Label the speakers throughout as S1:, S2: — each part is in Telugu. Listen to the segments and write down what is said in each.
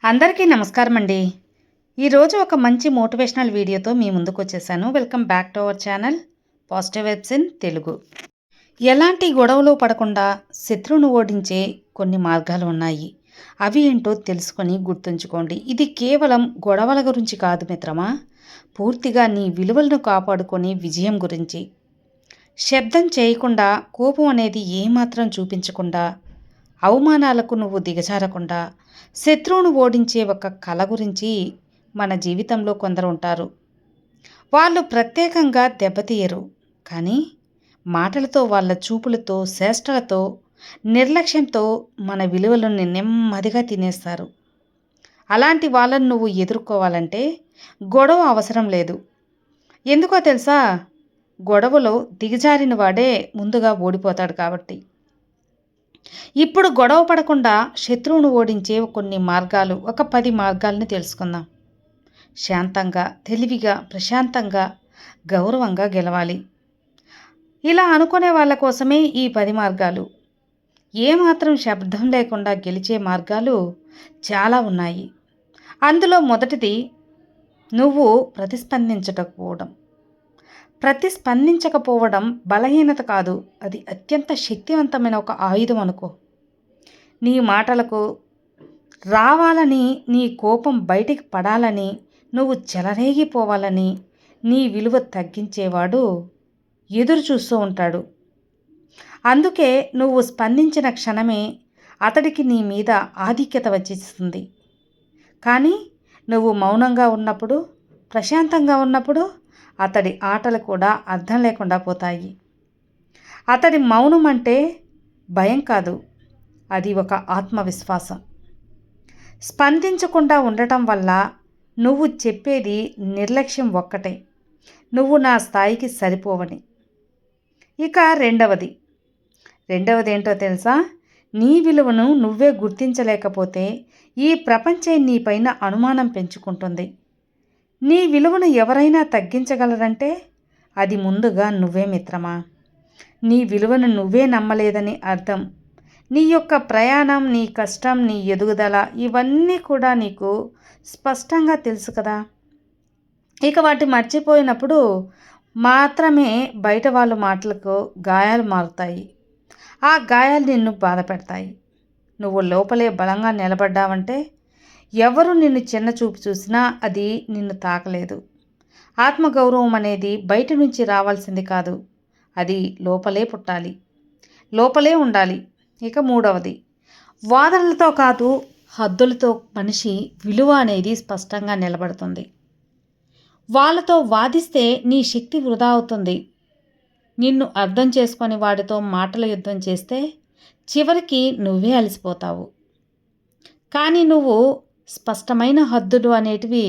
S1: అందరికీ నమస్కారం అండి. ఈరోజు ఒక మంచి మోటివేషనల్ వీడియోతో మీ ముందుకు వచ్చేసాను. Welcome back to our channel positive webs in Telugu. ఎలాంటి గొడవలు పడకుండా శత్రువును ఓడించే కొన్ని మార్గాలు ఉన్నాయి. అవి ఏంటో తెలుసుకొని గుర్తుంచుకోండి. ఇది కేవలం గొడవల గురించి కాదు మిత్రమా, పూర్తిగా నీ విలువలను కాపాడుకొని విజయం గురించి. శబ్దం చేయకుండా, కోపం అనేది ఏమాత్రం చూపించకుండా, అవమానాలకు నువ్వు దిగజారకుండా శత్రువును ఓడించే ఒక కళ గురించి మన జీవితంలో కొందరు ఉంటారు. వాళ్ళు ప్రత్యేకంగా దెబ్బతీయరు, కానీ మాటలతో, వాళ్ళ చూపులతో, చేష్టలతో, నిర్లక్ష్యంతో మన విలువలను నెమ్మదిగా తినేస్తారు. అలాంటి వాళ్ళను నువ్వు ఎదుర్కోవాలంటే గొడవ అవసరం లేదు. ఎందుకో తెలుసా? గొడవలో దిగజారిన వాడే ముందుగా ఓడిపోతాడు కాబట్టి. ఇప్పుడు గొడవ పడకుండా శత్రువును ఓడించే కొన్ని మార్గాలు, ఒక 10 మార్గాలను తెలుసుకుందాం. శాంతంగా, తెలివిగా, ప్రశాంతంగా, గౌరవంగా గెలవాలి. ఇలా అనుకునే వాళ్ళ కోసమే ఈ 10 మార్గాలు. ఏమాత్రం శబ్దం లేకుండా గెలిచే మార్గాలు చాలా ఉన్నాయి. అందులో మొదటిది, నువ్వు ప్రతిస్పందించకపోవడం బలహీనత కాదు, అది అత్యంత శక్తివంతమైన ఒక ఆయుధం అనుకో. నీ మాటలకు రావాలని, నీ కోపం బయటికి పడాలని, నువ్వు చెలరేగిపోవాలని నీ విలువ తగ్గించేవాడు ఎదురు చూస్తూ ఉంటాడు. అందుకే నువ్వు స్పందించిన క్షణమే అతడికి నీ మీద ఆధిక్యత వచ్చేస్తుంది. కానీ నువ్వు మౌనంగా ఉన్నప్పుడు, ప్రశాంతంగా ఉన్నప్పుడు అతడి ఆటలు కూడా అర్థం లేకుండా పోతాయి. అతడి మౌనం అంటే భయం కాదు, అది ఒక ఆత్మవిశ్వాసం. స్పందించకుండా ఉండటం వల్ల నువ్వు చెప్పేది నిర్లక్ష్యం ఒక్కటే, నువ్వు నా స్థాయికి సరిపోవని. ఇక రెండవది ఏంటో తెలుసా? నీ విలువను నువ్వే గుర్తించలేకపోతే ఈ ప్రపంచం నీపైన అనుమానం పెంచుకుంటుంది. నీ విలువను ఎవరైనా తగ్గించగలరంటే అది ముందుగా నువ్వే మిత్రమా. నీ విలువను నువ్వే నమ్మలేదని అర్థం. నీ యొక్క ప్రయాణం, నీ కష్టం, నీ ఎదుగుదల ఇవన్నీ కూడా నీకు స్పష్టంగా తెలుసు కదా. ఇక వాటి మర్చిపోయినప్పుడు మాత్రమే బయట వాళ్ళ మాటలకు గాయాలు మారుతాయి. ఆ గాయాలు నిన్ను బాధ పెడతాయి. నువ్వు లోపలే బలంగా నిలబడ్డావంటే ఎవరు నిన్ను చిన్న చూపు చూసినా అది నిన్ను తాకలేదు. ఆత్మగౌరవం అనేది బయట నుంచి రావాల్సింది కాదు, అది లోపలే పుట్టాలి, లోపలే ఉండాలి. ఇక మూడవది, వాదనలతో కాదు హద్దులతో మనిషి విలువ అనేది స్పష్టంగా నిలబడుతుంది. వాళ్ళతో వాదిస్తే నీ శక్తి వృధా అవుతుంది. నిన్ను అర్థం చేసుకొని వాడితో మాటల యుద్ధం చేస్తే చివరికి నువ్వే అలసిపోతావు. కానీ నువ్వు స్పష్టమైన హద్దులు అనేటివి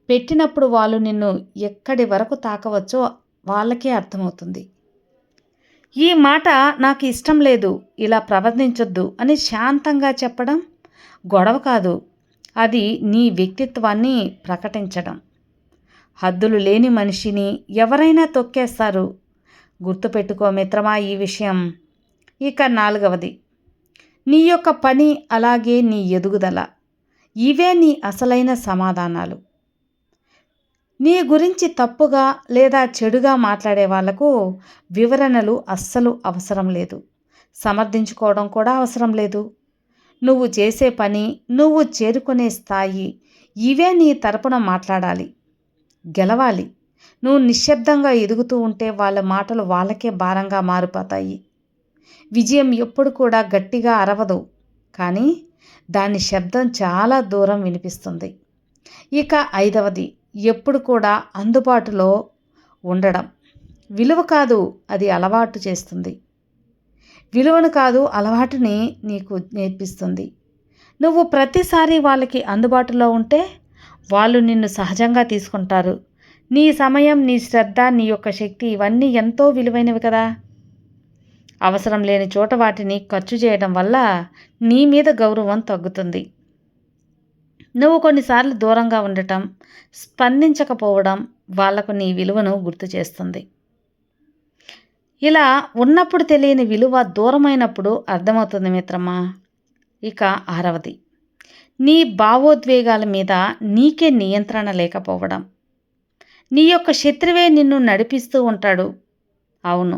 S1: పెట్టినప్పుడు వాళ్ళు నిన్ను ఎక్కడి వరకు తాకవచ్చో వాళ్ళకే అర్థమవుతుంది. ఈ మాట నాకు ఇష్టం లేదు, ఇలా ప్రవర్తించొద్దు అని శాంతంగా చెప్పడం గొడవ కాదు, అది నీ వ్యక్తిత్వాన్ని ప్రకటించడం. హద్దులు లేని మనిషిని ఎవరైనా తొక్కేస్తారు, గుర్తుపెట్టుకో మిత్రమా ఈ విషయం. ఇక నాలుగవది, నీ యొక్క పని, అలాగే నీ ఎదుగుదల, ఇవే నీ అసలైన సమాధానాలు. నీ గురించి తప్పుగా లేదా చెడుగా మాట్లాడే వాళ్లకు వివరణలు అస్సలు అవసరం లేదు, సమర్థించుకోవడం కూడా అవసరం లేదు. నువ్వు చేసే పని, నువ్వు చేరుకునే స్థాయి, ఇవే నీ తరపున మాట్లాడాలి, గెలవాలి. నువ్వు నిశ్శబ్దంగా ఎదుగుతూ ఉంటే వాళ్ళ మాటలు వాళ్ళకే భారంగా మారిపోతాయి. విజయం ఎప్పుడు కూడా గట్టిగా అరవదు, కానీ దాని శబ్దం చాలా దూరం వినిపిస్తుంది. ఇక ఐదవది, ఎప్పుడు కూడా అందుబాటులో ఉండడం. విలువ కాదు, అది అలవాటు చేస్తుంది. విలువను కాదు, అలవాటుని నీకు నేర్పిస్తుంది. నువ్వు ప్రతిసారి వాళ్ళకి అందుబాటులో ఉంటే వాళ్ళు నిన్ను సహజంగా తీసుకుంటారు. నీ సమయం, నీ శ్రద్ధ, నీ యొక్క శక్తి ఇవన్నీ ఎంతో విలువైనవి కదా. అవసరం లేని చోట వాటిని ఖర్చు చేయడం వల్ల నీ మీద గౌరవం తగ్గుతుంది. నువ్వు కొన్నిసార్లు దూరంగా ఉండటం, స్పందించకపోవడం వాళ్లకు నీ విలువను గుర్తు చేస్తుంది. ఇలా ఉన్నప్పుడు తెలియని విలువ దూరమైనప్పుడు అర్థమవుతుంది మిత్రమా. ఇక ఆరవది, నీ భావోద్వేగాల మీద నీకే నియంత్రణ లేకపోవడం. నీ యొక్క శత్రువే నిన్ను నడిపిస్తూ ఉంటాడు. అవును,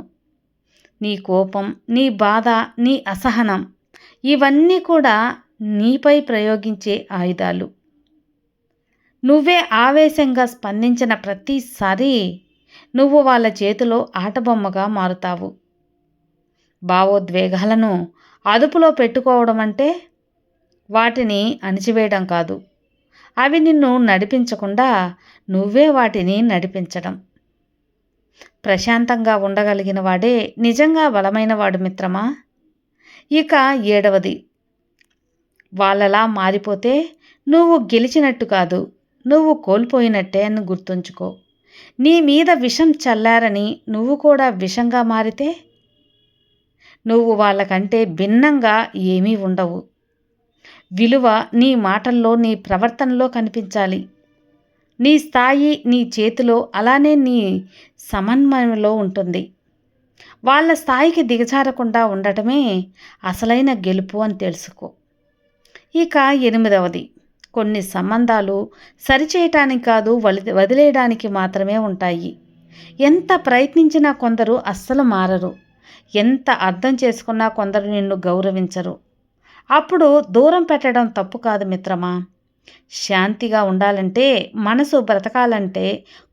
S1: నీ కోపం, నీ బాధ, నీ అసహనం ఇవన్నీ కూడా నీపై ప్రయోగించే ఆయుధాలు. నువ్వే ఆవేశంగా స్పందించిన ప్రతిసారి నువ్వు వాళ్ళ చేతిలో ఆటబొమ్మగా మారుతావు. భావోద్వేగాలను అదుపులో పెట్టుకోవడం అంటే వాటిని అణిచివేయడం కాదు. అవి నిన్ను నడిపించకుండా నువ్వే వాటిని నడిపించడం. ప్రశాంతంగా ఉండగలిగిన వాడే నిజంగా బలమైన వాడు మిత్రమా. ఇక 7వది, వాళ్ళలా మారిపోతే నువ్వు గెలిచినట్టు కాదు, నువ్వు కోల్పోయినట్టే అని గుర్తుంచుకో. నీ మీద విషం చల్లారని నువ్వు కూడా విషంగా మారితే నువ్వు వాళ్ళకంటే భిన్నంగా ఏమీ ఉండవు. విలువ నీ మాటల్లో, నీ ప్రవర్తనలో కనిపించాలి. నీ స్థాయి నీ చేతిలో, అలానే నీ సమన్వయంలో ఉంటుంది. వాళ్ళ స్థాయికి దిగజారకుండా ఉండటమే అసలైన గెలుపు అని తెలుసుకో. ఇక 8వది, కొన్ని సంబంధాలు సరిచేయటానికి కాదు, వదిలేయడానికి మాత్రమే ఉంటాయి. ఎంత ప్రయత్నించినా కొందరు అస్సలు మారరు. ఎంత అర్థం చేసుకున్నా కొందరు నిన్ను గౌరవించరు. అప్పుడు దూరం పెట్టడం తప్పు కాదు మిత్రమా. శాంతిగా ఉండాలంటే, మనసు బ్రతకాలంటే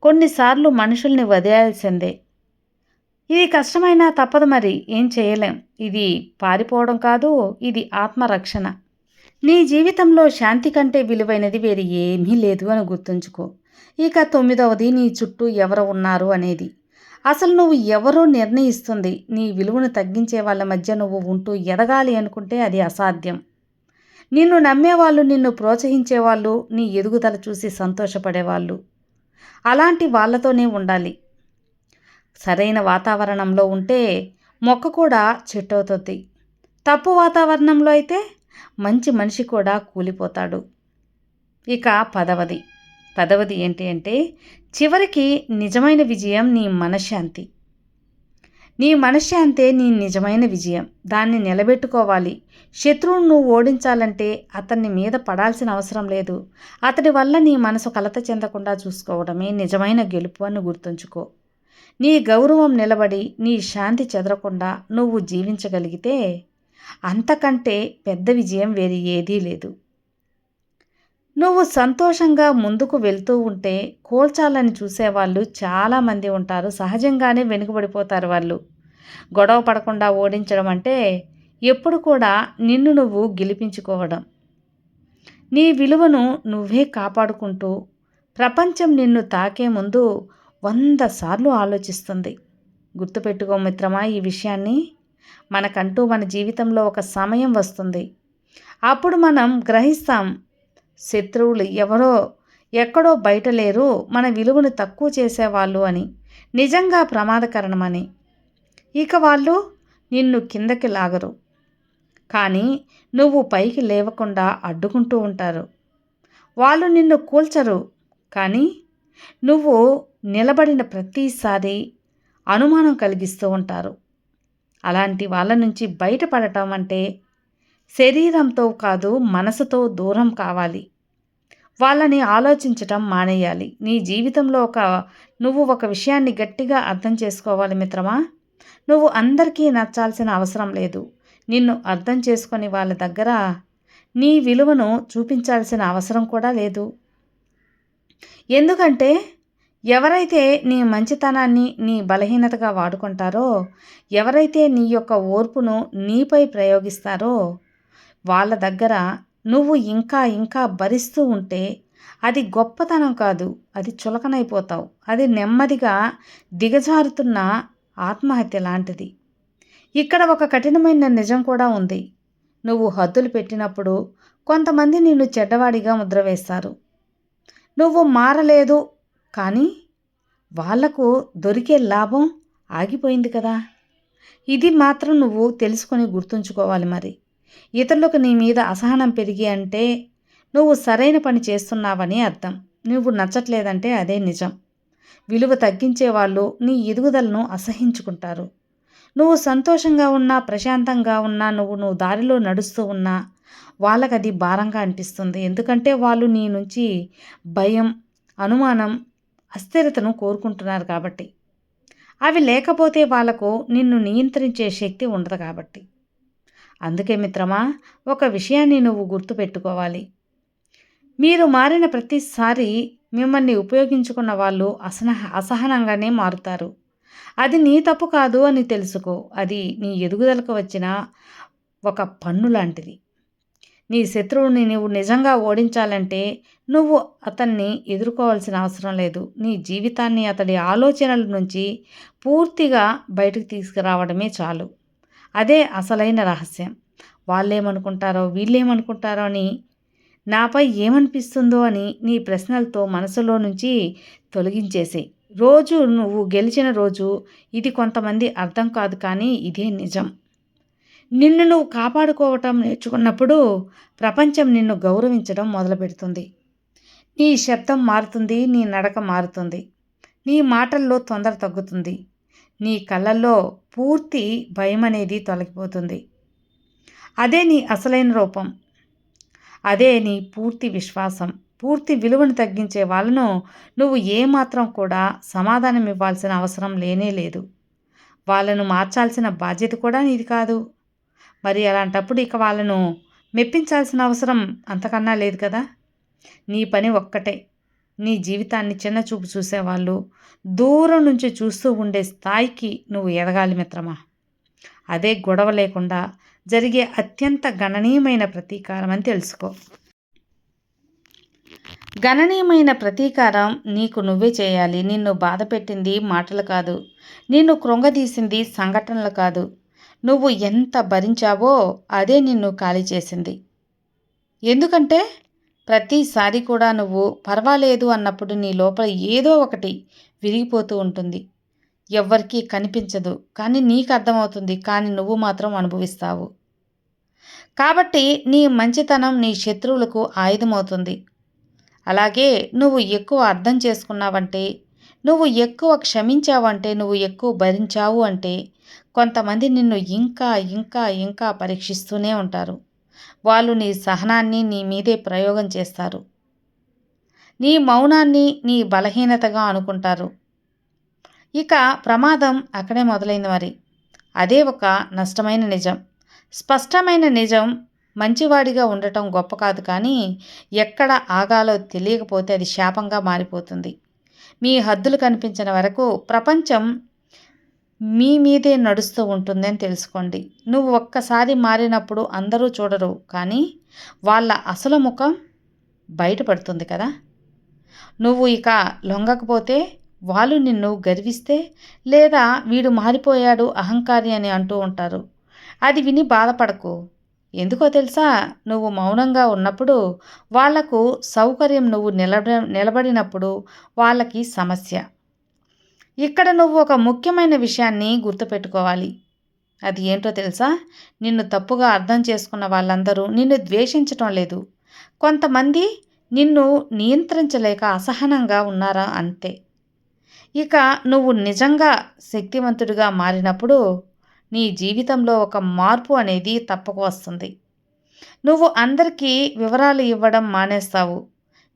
S1: కొన్నిసార్లు మనుషుల్ని వదిలేయాల్సిందే. ఇది కష్టమైనా తప్పదు, మరి ఏం చేయలేం. ఇది పారిపోవడం కాదు, ఇది ఆత్మరక్షణ. నీ జీవితంలో శాంతి కంటే విలువైనది వేరు ఏమీ లేదు అని గుర్తుంచుకో. ఇక 9వది, నీ చుట్టూ ఎవరు ఉన్నారు అనేది. అసలు నువ్వు ఎవరో నిర్ణయిస్తుంది. నీ విలువను తగ్గించే వాళ్ళ మధ్య నువ్వు ఉంటూ ఎదగాలి అనుకుంటే అది అసాధ్యం. నిన్ను నమ్మేవాళ్ళు, నిన్ను ప్రోత్సహించేవాళ్ళు, నీ ఎదుగుదల చూసి సంతోషపడేవాళ్ళు, అలాంటి వాళ్ళతోనే ఉండాలి. సరైన వాతావరణంలో ఉంటే మొక్క కూడా చెట్టు అవుతుంది. తప్పు వాతావరణంలో అయితే మంచి మనిషి కూడా కూలిపోతాడు. ఇక 10వది ఏంటి అంటే, చివరికి నిజమైన విజయం నీ మనశ్శాంతి. నీ మనశ్శాంతే నీ నిజమైన విజయం. దాన్ని నిలబెట్టుకోవాలి. శత్రువును నువ్వు ఓడించాలంటే అతన్ని మీద పడాల్సిన అవసరం లేదు. అతడి వల్ల నీ మనసు కలత చెందకుండా చూసుకోవడమే నిజమైన గెలుపు అని గుర్తుంచుకో. నీ గౌరవం నిలబడి, నీ శాంతి చెదరకుండా నువ్వు జీవించగలిగితే అంతకంటే పెద్ద విజయం వేరే ఏదీ లేదు. నువ్వు సంతోషంగా ముందుకు వెళ్తూ ఉంటే కోల్చాలని చూసేవాళ్ళు చాలామంది ఉంటారు. సహజంగానే వెనుకబడిపోతారు వాళ్ళు. గొడవ పడకుండా ఓడించడం అంటే ఎప్పుడు కూడా నిన్ను నువ్వు గెలిపించుకోవడం. నీ విలువను నువ్వే కాపాడుకుంటూ ప్రపంచం నిన్ను తాకే ముందు 100 సార్లు ఆలోచిస్తుంది. గుర్తుపెట్టుకో మిత్రమా ఈ విషయాన్ని. మనకంటూ మన జీవితంలో ఒక సమయం వస్తుంది. అప్పుడు మనం గ్రహిస్తాం, శత్రువులు ఎవరో ఎక్కడో బయట లేరు, మన విలువను తక్కువ చేసేవాళ్ళు అని, నిజంగా ప్రమాదకరమని. ఇక వాళ్ళు నిన్ను కిందకి లాగరు, కానీ నువ్వు పైకి లేవకుండా అడ్డుకుంటూ ఉంటారు. వాళ్ళు నిన్ను కూల్చరు, కానీ నువ్వు నిలబడిన ప్రతిసారి అనుమానం కలిగిస్తూ ఉంటారు. అలాంటి వాళ్ళ నుంచి బయటపడటం అంటే శరీరంతో కాదు, మనసుతో దూరం కావాలి. వాళ్ళని ఆలోచించటం మానేయాలి. నీ జీవితంలో నువ్వు ఒక విషయాన్ని గట్టిగా అర్థం చేసుకోవాలి మిత్రమా. నువ్వు అందరికీ నచ్చాల్సిన అవసరం లేదు. నిన్ను అర్థం చేసుకొని వాళ్ళ దగ్గర నీ విలువను చూపించాల్సిన అవసరం కూడా లేదు. ఎందుకంటే ఎవరైతే నీ మంచితనాన్ని నీ బలహీనతగా వాడుకుంటారో, ఎవరైతే నీ యొక్క ఓర్పును నీపై ప్రయోగిస్తారో, వాళ్ళ దగ్గర నువ్వు ఇంకా ఇంకా భరిస్తూ ఉంటే అది గొప్పతనం కాదు, అది చులకనైపోతావు. అది నెమ్మదిగా దిగజారుతున్న ఆత్మహత్య లాంటిది. ఇక్కడ ఒక కఠినమైన నిజం కూడా ఉంది. నువ్వు హద్దులు పెట్టినప్పుడు కొంతమంది నిన్ను చెడ్డవాడిగా ముద్ర వేస్తారు. నువ్వు మారలేదు, కానీ వాళ్లకు దొరికే లాభం ఆగిపోయింది కదా. ఇది మాత్రం నువ్వు తెలుసుకొని గుర్తుంచుకోవాలి. మరి ఇతరులకు నీ మీద అసహనం పెరిగి అంటే నువ్వు సరైన పని చేస్తున్నావని అర్థం. నువ్వు నచ్చట్లేదంటే అదే నిజం. విలువ తగ్గించే వాళ్ళు నీ ఎదుగుదలను అసహించుకుంటారు. నువ్వు సంతోషంగా ఉన్నా, ప్రశాంతంగా ఉన్నా, నువ్వు దారిలో నడుస్తూ ఉన్నా వాళ్ళకది భారంగా అనిపిస్తుంది. ఎందుకంటే వాళ్ళు నీ నుంచి భయం, అనుమానం, అస్థిరతను కోరుకుంటున్నారు కాబట్టి. అవి లేకపోతే వాళ్ళకు నిన్ను నియంత్రించే శక్తి ఉండదు కాబట్టి. అందుకే మిత్రమా, ఒక విషయాన్ని నువ్వు గుర్తుపెట్టుకోవాలి. మీరు మారిన ప్రతిసారి మిమ్మల్ని ఉపయోగించుకున్న వాళ్ళు అసహనంగానే మారుతారు. అది నీ తప్పు కాదు అని తెలుసుకో. అది నీ ఎదుగుదలకు వచ్చిన ఒక పన్ను లాంటిది. నీ శత్రువుని నువ్వు నిజంగా ఓడించాలంటే నువ్వు అతన్ని ఎదుర్కోవాల్సిన అవసరం లేదు. నీ జీవితాన్ని అతడి ఆలోచనల నుంచి పూర్తిగా బయటకు తీసుకురావడమే చాలు. అదే అసలైన రహస్యం. వాళ్ళేమనుకుంటారో, వీళ్ళేమనుకుంటారో అని, నాపై ఏమనిపిస్తుందో అని నీ ప్రశ్నలతో మనసులో నుంచి తొలగించేసేయి. రోజు నువ్వు గెలిచిన రోజు ఇది కొంతమంది అర్థం కాదు, కానీ ఇదే నిజం. నిన్ను నువ్వు కాపాడుకోవటం నేర్చుకున్నప్పుడు ప్రపంచం నిన్ను గౌరవించడం మొదలుపెడుతుంది. నీ శబ్దం మారుతుంది, నీ నడక మారుతుంది, నీ మాటల్లో తొందర తగ్గుతుంది, నీ కళ్ళల్లో పూర్తి భయం అనేది తొలగిపోతుంది. అదే నీ అసలైన రూపం. అదే నీ పూర్తి విశ్వాసం. పూర్తి విలువను తగ్గించే వాళ్ళను నువ్వు ఏమాత్రం కూడా సమాధానం ఇవ్వాల్సిన అవసరం లేనే లేదు. వాళ్ళను మార్చాల్సిన బాధ్యత కూడా నీది కాదు. మరి అలాంటప్పుడు ఇక వాళ్ళను మెప్పించాల్సిన అవసరం అంతకన్నా లేదు కదా. నీ పని ఒక్కటే. నీ జీవితాన్ని చిన్న చూపు చూసేవాళ్ళు దూరం నుంచి చూస్తూ ఉండే స్థాయికి నువ్వు ఎదగాలి మిత్రమా. అదే గొడవ లేకుండా జరిగే అత్యంత గణనీయమైన ప్రతీకారం అని తెలుసుకో. గణనీయమైన ప్రతీకారం నీకు నువ్వే చేయాలి. నిన్ను బాధపెట్టింది మాటలు కాదు, నిన్ను కృంగదీసింది సంఘటనలు కాదు. నువ్వు ఎంత భరించావో అదే నిన్ను ఖాళీ చేసింది. ఎందుకంటే ప్రతిసారి కూడా నువ్వు పర్వాలేదు అన్నప్పుడు నీ లోపల ఏదో ఒకటి విరిగిపోతూ ఉంటుంది. ఎవ్వరికీ కనిపించదు, కానీ నీకు అర్థమవుతుంది. కానీ నువ్వు మాత్రం అనుభవిస్తావు. కాబట్టి నీ మంచితనం నీ శత్రువులకు ఆయుధమవుతుంది. అలాగే నువ్వు ఎక్కువ అర్థం చేసుకున్నావంటే, నువ్వు ఎక్కువ క్షమించావంటే, నువ్వు ఎక్కువ భరించావు అంటే కొంతమంది నిన్ను ఇంకా ఇంకా ఇంకా పరీక్షిస్తూనే ఉంటారు. వాళ్ళు నీ సహనాన్ని నీ మీదే ప్రయోగం చేస్తారు. నీ మౌనాన్ని నీ బలహీనతగా అనుకుంటారు. ఇక ప్రమాదం అక్కడే మొదలైంది మరి. అదే ఒక నష్టమైన నిజం. స్పష్టమైన నిజం, మంచివాడిగా ఉండటం గొప్ప కాదు, కానీ ఎక్కడ ఆగాలో తెలియకపోతే అది శాపంగా మారిపోతుంది. మీ హద్దులు కనిపించిన వరకు ప్రపంచం మీ మీదే నడుస్తూ ఉంటుందని తెలుసుకోండి. నువ్వు ఒక్కసారి మారినప్పుడు అందరూ చూడరు, కానీ వాళ్ళ అసలు ముఖం బయటపడుతుంది కదా. నువ్వు ఇక లొంగకపోతే వాళ్ళు నిన్ను గర్విస్తే, లేదా వీడు మారిపోయాడు అహంకారి అని అంటూ ఉంటారు. అది విని బాధపడకు. ఎందుకో తెలుసా, నువ్వు మౌనంగా ఉన్నప్పుడు వాళ్లకు సౌకర్యం, నువ్వు నిలబడినప్పుడు వాళ్ళకి సమస్య. ఇక్కడ నువ్వు ఒక ముఖ్యమైన విషయాన్ని గుర్తుపెట్టుకోవాలి. అది ఏంటో తెలుసా, నిన్ను తప్పుగా అర్థం చేసుకున్న వాళ్ళందరూ నిన్ను ద్వేషించటం లేదు. కొంతమంది నిన్ను నియంత్రించలేక అసహనంగా ఉన్నారా అంతే. ఇక నువ్వు నిజంగా శక్తివంతుడిగా మారినప్పుడు నీ జీవితంలో ఒక మార్పు అనేది తప్పక వస్తుంది. నువ్వు అందరికీ వివరాలు ఇవ్వడం మానేస్తావు.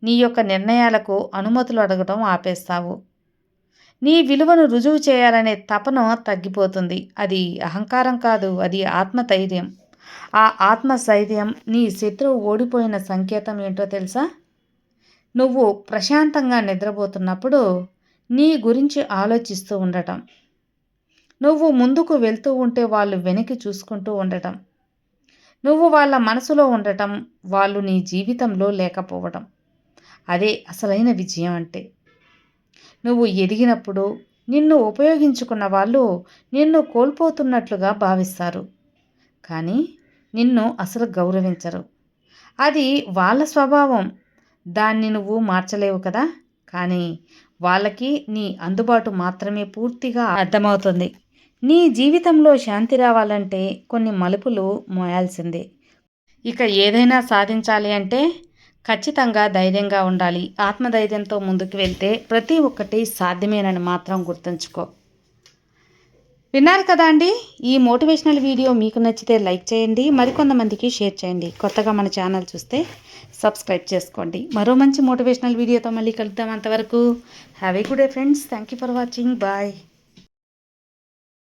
S1: నీ యొక్క నిర్ణయాలకు అనుమతులు అడగడం ఆపేస్తావు. నీ విలువను రుజువు చేయాలనే తపన తగ్గిపోతుంది. అది అహంకారం కాదు, అది ఆత్మధైర్యం. ఆ ఆత్మస్థైర్యం నీ శత్రువు ఓడిపోయిన సంకేతం ఏంటో తెలుసా? నువ్వు ప్రశాంతంగా నిద్రపోతున్నప్పుడు నీ గురించి ఆలోచిస్తూ ఉండటం, నువ్వు ముందుకు వెళ్తూ ఉంటే వాళ్ళు వెనక్కి చూసుకుంటూ ఉండటం, నువ్వు వాళ్ళ మనసులో ఉండటం, వాళ్ళు నీ జీవితంలో లేకపోవడం. అదే అసలైన విజయం అంటే. నువ్వు ఎదిగినప్పుడు నిన్ను ఉపయోగించుకున్న వాళ్ళు నిన్ను కోల్పోతున్నట్లుగా భావిస్తారు, కానీ నిన్ను అసలు గౌరవించరు. అది వాళ్ళ స్వభావం. దాన్ని నువ్వు మార్చలేవు కదా. కానీ వాళ్ళకి నీ అందుబాటు మాత్రమే పూర్తిగా అర్థమవుతుంది. నీ జీవితంలో శాంతి రావాలంటే కొన్ని మలుపులు మోయాల్సిందే. ఇక ఏదైనా సాధించాలి అంటే ఖచ్చితంగా ధైర్యంగా ఉండాలి. ఆత్మధైర్యంతో ముందుకు వెళ్తే ప్రతి ఒక్కటి సాధ్యమేనని మాత్రం గుర్తుంచుకో. విన్నారు కదా అండి. ఈ మోటివేషనల్ వీడియో మీకు నచ్చితే లైక్ చేయండి, మరికొంతమందికి షేర్ చేయండి. కొత్తగా మన ఛానల్ చూస్తే సబ్స్క్రైబ్ చేసుకోండి. మరో మంచి మోటివేషనల్ వీడియోతో మళ్ళీ కలుద్దాం. అంతవరకు have a good day friends. Thank you for watching. Bye.